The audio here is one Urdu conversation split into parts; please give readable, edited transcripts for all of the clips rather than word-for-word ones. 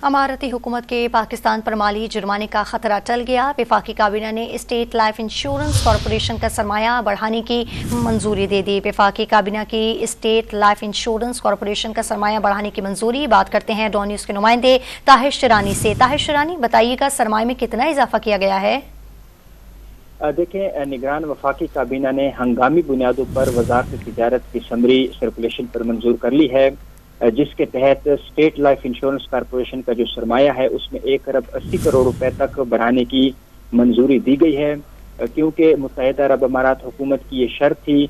اماراتی حکومت کے پاکستان پر مالی جرمانے کا خطرہ ٹل گیا۔ وفاقی کابینہ نے اسٹیٹ لائف انشورنس کارپوریشن کا سرمایہ بڑھانے کی منظوری دے دی۔ وفاقی کابینہ کی اسٹیٹ لائف انشورنس کارپوریشن کا سرمایہ بڑھانے کی منظوری۔ بات کرتے ہیں ڈون نیوز کے نمائندے طاہر شیرانی سے۔ طاہر شیرانی، بتائیے گا سرمایہ میں کتنا اضافہ کیا گیا ہے؟ دیکھیں، نگران وفاقی کابینہ نے ہنگامی بنیادوں پر وزارت تجارت کی سمری سرکولیشن پر منظور کر لی ہے، جس کے تحت اسٹیٹ لائف انشورنس کارپوریشن کا جو سرمایہ ہے اس میں 1 ارب 80 کروڑ روپے تک بڑھانے کی منظوری دی گئی ہے، کیونکہ متحدہ عرب امارات حکومت کی یہ شرط تھی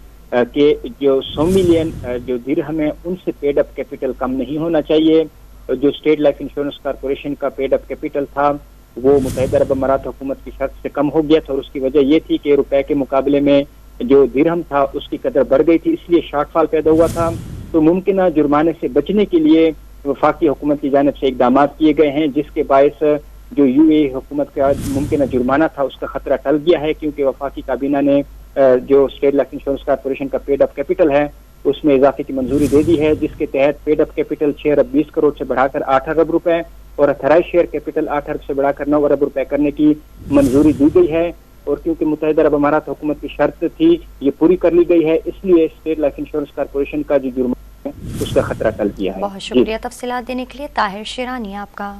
کہ جو 100 ملین جو درہم ہے ان سے پیڈ اپ کیپٹل کم نہیں ہونا چاہیے۔ جو اسٹیٹ لائف انشورنس کارپوریشن کا پیڈ اپ کیپٹل تھا وہ متحدہ عرب امارات حکومت کی شرط سے کم ہو گیا تھا، اور اس کی وجہ یہ تھی کہ روپے کے مقابلے میں جو درہم تھا اس کی قدر بڑھ گئی تھی، اس لیے شارٹ فال پیدا ہوا تھا۔ تو ممکنہ جرمانے سے بچنے کے لیے وفاقی حکومت کی جانب سے اقدامات کیے گئے ہیں، جس کے باعث جو یو اے حکومت کا ممکنہ جرمانہ تھا اس کا خطرہ ٹل گیا ہے، کیونکہ وفاقی کابینہ نے جو اسٹیٹ لائف انشورنس کارپوریشن کا پیڈ اپ کیپٹل ہے اس میں اضافے کی منظوری دے دی ہے، جس کے تحت پیڈ اپ کیپٹل 6 ارب 20 کروڑ سے بڑھا کر 8 ارب روپے اور اتھرائز شیئر کیپٹل 8 ارب سے بڑھا کر 9 ارب روپے کرنے کی منظوری دی گئی ہے۔ اور کیونکہ متحدہ عرب امارات حکومت کی شرط تھی یہ پوری کر لی گئی ہے، اس لیے اسٹیٹ لائف انشورنس کارپوریشن کا جو جرمانہ ہے اس کا خطرہ ٹل گیا ہے۔ بہت شکریہ تفصیلات دینے کے لیے طاہر شیرانی آپ کا۔